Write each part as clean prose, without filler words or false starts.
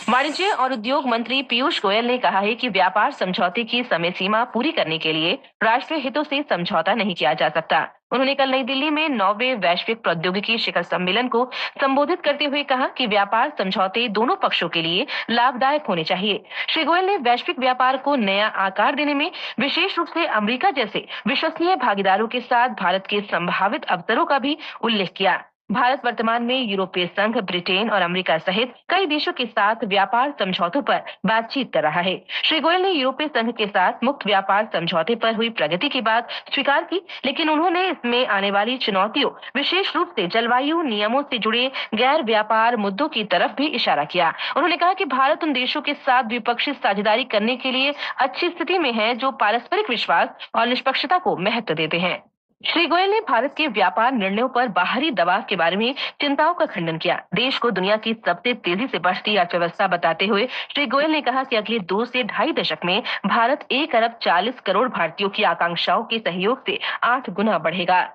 वाणिज्य और उद्योग मंत्री पीयूष गोयल ने कहा है कि व्यापार समझौते की समय सीमा पूरी करने के लिए राष्ट्रीय हितों से समझौता नहीं किया जा सकता। उन्होंने कल नई दिल्ली में 9वें वैश्विक प्रौद्योगिकी शिखर सम्मेलन को संबोधित करते हुए कहा कि व्यापार समझौते दोनों पक्षों के लिए लाभदायक होने चाहिए। श्री गोयल ने वैश्विक व्यापार को नया आकार देने में विशेष रूप से अमेरिका जैसे विश्वसनीय भागीदारों के साथ भारत के संभावित अवसरों का भी उल्लेख किया। भारत वर्तमान में यूरोपीय संघ, ब्रिटेन और अमेरिका सहित कई देशों के साथ व्यापार समझौतों पर बातचीत कर रहा है। श्री गोयल ने यूरोपीय संघ के साथ मुक्त व्यापार समझौते पर हुई प्रगति की बात स्वीकार की, लेकिन उन्होंने इसमें आने वाली चुनौतियों, विशेष रूप से जलवायु नियमों से जुड़े गैर व्यापार मुद्दों की तरफ भी इशारा किया। उन्होंने कहा कि भारत उन देशों के साथ द्विपक्षीय साझेदारी करने के लिए अच्छी स्थिति में है जो पारस्परिक विश्वास और निष्पक्षता को महत्व देते हैं। श्री गोयल ने भारत के व्यापार निर्णयों पर बाहरी दबाव के बारे में चिंताओं का खंडन किया। देश को दुनिया की सबसे तेजी से बढ़ती अर्थव्यवस्था बताते हुए श्री गोयल ने कहा कि अगले 2 से ढाई दशक में भारत 1 अरब 40 करोड़ भारतीयों की आकांक्षाओं के सहयोग से 8 गुना बढ़ेगा।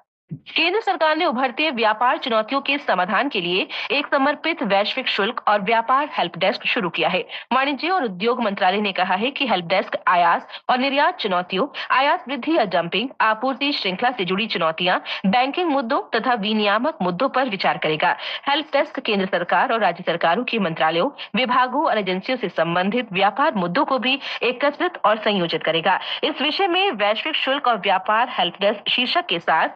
केंद्र सरकार ने उभरते व्यापार चुनौतियों के समाधान के लिए एक समर्पित वैश्विक शुल्क और व्यापार हेल्प डेस्क शुरू किया है। वाणिज्य और उद्योग मंत्रालय ने कहा है कि हेल्प डेस्क आयात और निर्यात चुनौतियों, आयात वृद्धि या डंपिंग, आपूर्ति श्रृंखला से जुड़ी चुनौतियां, बैंकिंग मुद्दों तथा विनियामक मुद्दों पर विचार करेगा। हेल्प डेस्क केंद्र सरकार और राज्य सरकारों के मंत्रालयों, विभागों और एजेंसियों से संबंधित व्यापार मुद्दों को भी एकत्रित और संयोजित करेगा। इस विषय में वैश्विक शुल्क और व्यापार हेल्प डेस्क शीर्षक के साथ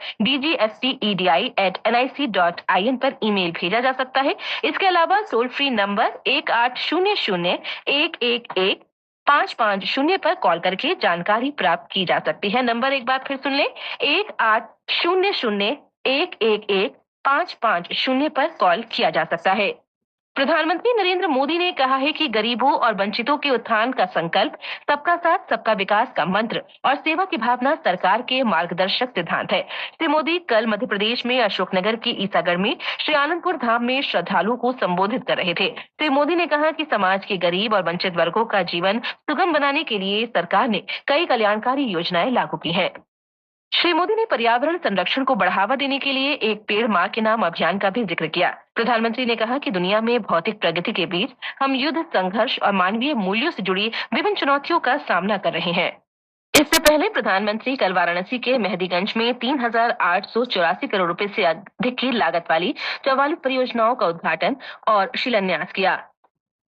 dgstedi@nic.in पर ईमेल भेजा जा सकता है। इसके अलावा टोल फ्री नंबर 1800-111-550 पर कॉल करके जानकारी प्राप्त की जा सकती है। नंबर एक बार फिर सुन लें, 1800-111-550 पर कॉल किया जा सकता है। प्रधानमंत्री नरेंद्र मोदी ने कहा है कि गरीबों और वंचितों के उत्थान का संकल्प, सबका साथ सबका विकास का मंत्र और सेवा की भावना सरकार के मार्गदर्शक सिद्धांत है। श्री मोदी कल मध्य प्रदेश में अशोकनगर की ईसागढ़ में श्री आनंदपुर धाम में श्रद्धालुओं को संबोधित कर रहे थे। श्री मोदी ने कहा कि समाज के गरीब और वंचित वर्गों का जीवन सुगम बनाने के लिए सरकार ने कई कल्याणकारी योजनाएं लागू की हैं। श्री मोदी ने पर्यावरण संरक्षण को बढ़ावा देने के लिए एक पेड़ मां के नाम अभियान का भी जिक्र किया। प्रधानमंत्री ने कहा कि दुनिया में भौतिक प्रगति के बीच हम युद्ध, संघर्ष और मानवीय मूल्यों से जुड़ी विभिन्न चुनौतियों का सामना कर रहे हैं। इससे पहले प्रधानमंत्री कल वाराणसी के मेहदीगंज में 3,884 करोड़ रुपए से अधिक की लागत वाली 44 परियोजनाओं का उद्घाटन और शिलान्यास किया।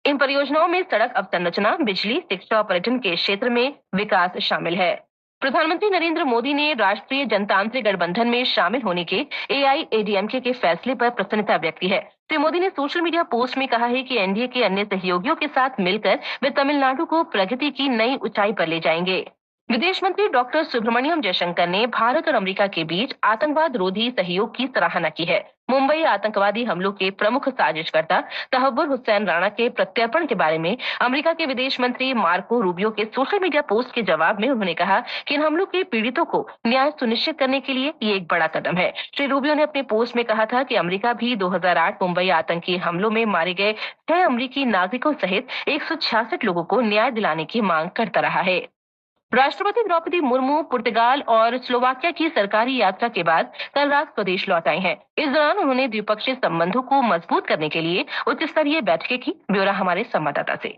इन परियोजनाओं में सड़क अवसंरचना, बिजली, शिक्षा और पर्यटन के क्षेत्र में विकास शामिल है। प्रधानमंत्री नरेंद्र मोदी ने राष्ट्रीय जनतांत्रिक गठबंधन में शामिल होने के एआईएडीएमके के फैसले पर प्रसन्नता व्यक्त की है। श्री मोदी ने सोशल मीडिया पोस्ट में कहा है कि एनडीए के अन्य सहयोगियों के साथ मिलकर वे तमिलनाडु को प्रगति की नई ऊंचाई पर ले जाएंगे। विदेश मंत्री डॉक्टर सुब्रमण्यम जयशंकर ने भारत और अमेरिका के बीच आतंकवाद रोधी सहयोग की सराहना की है। मुंबई आतंकवादी हमलों के प्रमुख साजिशकर्ता तहव्वुर हुसैन राणा के प्रत्यर्पण के बारे में अमेरिका के विदेश मंत्री मार्को रूबियो के सोशल मीडिया पोस्ट के जवाब में उन्होंने कहा कि इन हमलों के पीड़ितों को न्याय सुनिश्चित करने के लिए ये एक बड़ा कदम है। श्री रूबियो ने अपने पोस्ट में कहा था कि अमेरिका भी 2008 मुंबई आतंकी हमलों में मारे गए 6 अमेरिकी नागरिकों सहित 166 लोगों को न्याय दिलाने की मांग करता रहा है। राष्ट्रपति द्रौपदी मुर्मू पुर्तगाल और स्लोवाकिया की सरकारी यात्रा के बाद कल रात स्वदेश लौट आई हैं। इस दौरान उन्होंने द्विपक्षीय संबंधों को मजबूत करने के लिए उच्च स्तरीय बैठकें की। ब्यौरा हमारे संवाददाता से।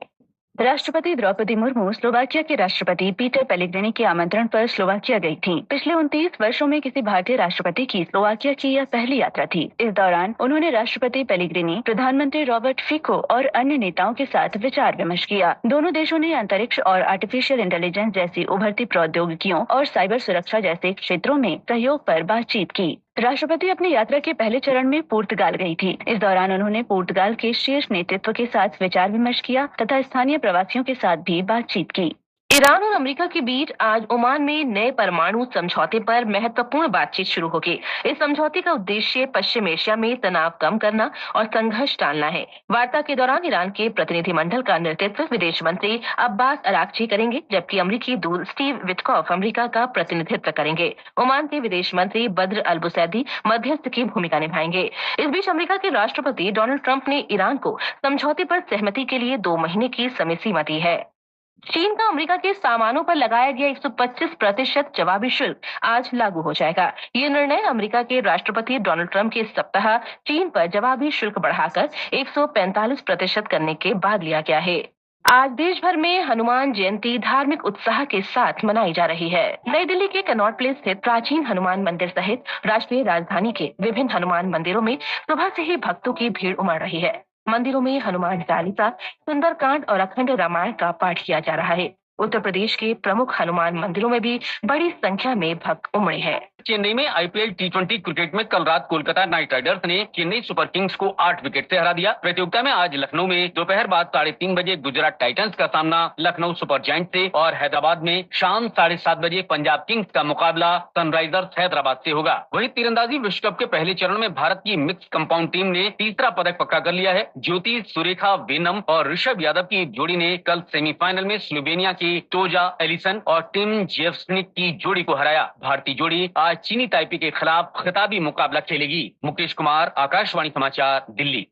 राष्ट्रपति द्रौपदी मुर्मू स्लोवाकिया के राष्ट्रपति पीटर पेलेग्रिनी के आमंत्रण पर स्लोवाकिया गई थीं। पिछले 29 वर्षों में किसी भारतीय राष्ट्रपति की स्लोवाकिया की यह पहली यात्रा थी। इस दौरान उन्होंने राष्ट्रपति पेलेग्रिनी, प्रधानमंत्री रॉबर्ट फिको और अन्य नेताओं के साथ विचार विमर्श किया। दोनों देशों ने अंतरिक्ष और आर्टिफिशियल इंटेलिजेंस जैसी उभरती प्रौद्योगिकियों और साइबर सुरक्षा जैसे क्षेत्रों में सहयोग पर बातचीत की। राष्ट्रपति अपनी यात्रा के पहले चरण में पुर्तगाल गई थी। इस दौरान उन्होंने पुर्तगाल के शीर्ष नेतृत्व के साथ विचार विमर्श किया तथा स्थानीय प्रवासियों के साथ भी बातचीत की। ईरान और अमेरिका के बीच आज ओमान में नए परमाणु समझौते पर महत्वपूर्ण बातचीत शुरू होगी। इस समझौते का उद्देश्य पश्चिम एशिया में तनाव कम करना और संघर्ष टालना है। वार्ता के दौरान ईरान के प्रतिनिधिमंडल का नेतृत्व विदेश मंत्री अब्बास अरागची करेंगे, जबकि अमेरिकी दूत स्टीव विटकॉफ अमेरिका का प्रतिनिधित्व करेंगे। ओमान के विदेश मंत्री बद्र अल बुसैदी मध्यस्थ की भूमिका निभाएंगे। इस बीच अमेरिका के राष्ट्रपति डोनाल्ड ट्रंप ने ईरान को समझौते पर सहमति के लिए 2 महीने की समय सीमा दी है। चीन का अमेरिका के सामानों पर लगाया गया 125% जवाबी शुल्क आज लागू हो जाएगा। ये निर्णय अमेरिका के राष्ट्रपति डोनाल्ड ट्रंप के सप्ताह चीन पर जवाबी शुल्क बढ़ाकर 145% करने के बाद लिया गया है। आज देश भर में हनुमान जयंती धार्मिक उत्साह के साथ मनाई जा रही है। नई दिल्ली के कनॉट प्लेस स्थित प्राचीन हनुमान मंदिर सहित राष्ट्रीय राजधानी के विभिन्न हनुमान मंदिरों में सुबह से ही भक्तों की भीड़ उमड़ रही है। मंदिरों में हनुमान चालीसा, सुंदरकांड और अखंड रामायण का पाठ किया जा रहा है। उत्तर प्रदेश के प्रमुख हनुमान मंदिरों में भी बड़ी संख्या में भक्त उमड़े हैं। चेन्नई में आईपीएल टी20 क्रिकेट में कल रात कोलकाता नाइट राइडर्स ने चेन्नई सुपर किंग्स को 8 विकेट से हरा दिया। प्रतियोगिता में आज लखनऊ में दोपहर बाद 3:30 बजे गुजरात टाइटंस का सामना लखनऊ सुपर जायंट से और हैदराबाद में शाम 7:30 बजे पंजाब किंग्स का मुकाबला सनराइजर्स हैदराबाद से होगा। वहीं तीरंदाजी विश्व कप के पहले चरण में भारत की मिक्स कंपाउंड टीम ने तीसरा पदक पक्का कर लिया है। ज्योति सुरेखा वेनम और ऋषभ यादव की जोड़ी ने कल सेमीफाइनल में स्लोवेनिया की टोजा एलिसन और टिम जेवस्निक की जोड़ी को हराया। भारतीय जोड़ी आज चीनी ताइपी के खिलाफ खिताबी मुकाबला खेलेगी। मुकेश कुमार, आकाशवाणी समाचार, दिल्ली।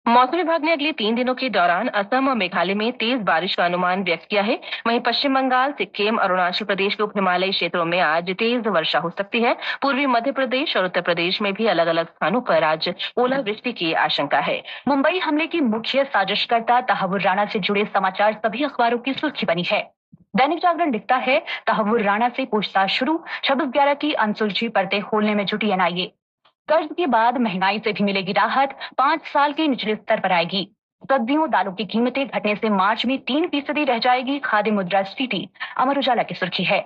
मौसम विभाग ने अगले 3 दिनों के दौरान असम और मेघालय में तेज बारिश का अनुमान व्यक्त किया है। वहीं पश्चिम बंगाल, सिक्किम, अरुणाचल प्रदेश के उप हिमालयी क्षेत्रों में आज तेज वर्षा हो सकती है। पूर्वी मध्य प्रदेश और उत्तर प्रदेश में भी अलग अलग स्थानों पर आज ओलावृष्टि की आशंका है। मुंबई हमले की मुख्य साजिशकर्ता तहव्वुर राणा से जुड़े समाचार सभी अखबारों की सुर्खी बनी है। दैनिक जागरण लिखता है, तहव्वुर राणा से पूछताछ शुरू, 26/11 की अनसुलझी परतें खोलने में जुटी एनआईए। कर्ज के बाद महंगाई से भी मिलेगी राहत, 5 साल के निचले स्तर पर आएगी। सब्जियों दालों की कीमतें घटने से मार्च में 3% रह जाएगी खाद्य मुद्रास्फीति। अमर उजाला की सुर्खी है,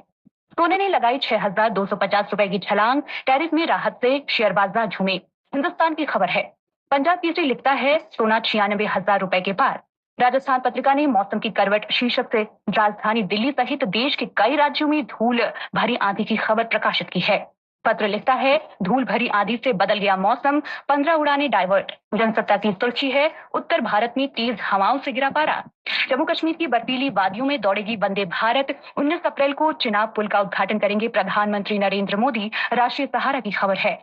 सोने ने लगाई 6,250 रुपए की छलांग, टैरिफ में राहत से शेयर बाजार झूमे। हिंदुस्तान की खबर है। पंजाब केसरी लिखता है, सोना 96,000 रुपए के पार। राजस्थान पत्रिका ने मौसम की करवट शीर्षक से राजधानी दिल्ली सहित देश के कई राज्यों में धूल भरी आंधी की खबर प्रकाशित की है। पत्र लिखता है, धूल भरी आंधी से बदल गया मौसम, 15 उड़ानें डाइवर्ट। जनसत्ता की सुर्खी है, उत्तर भारत में तेज हवाओं से गिरा पारा। जम्मू कश्मीर की बर्फीली वादियों में दौड़ेगी वंदे भारत, 19 अप्रैल को चिनाब पुल का उद्घाटन करेंगे प्रधानमंत्री नरेंद्र मोदी। राष्ट्रीय सहारा की खबर है।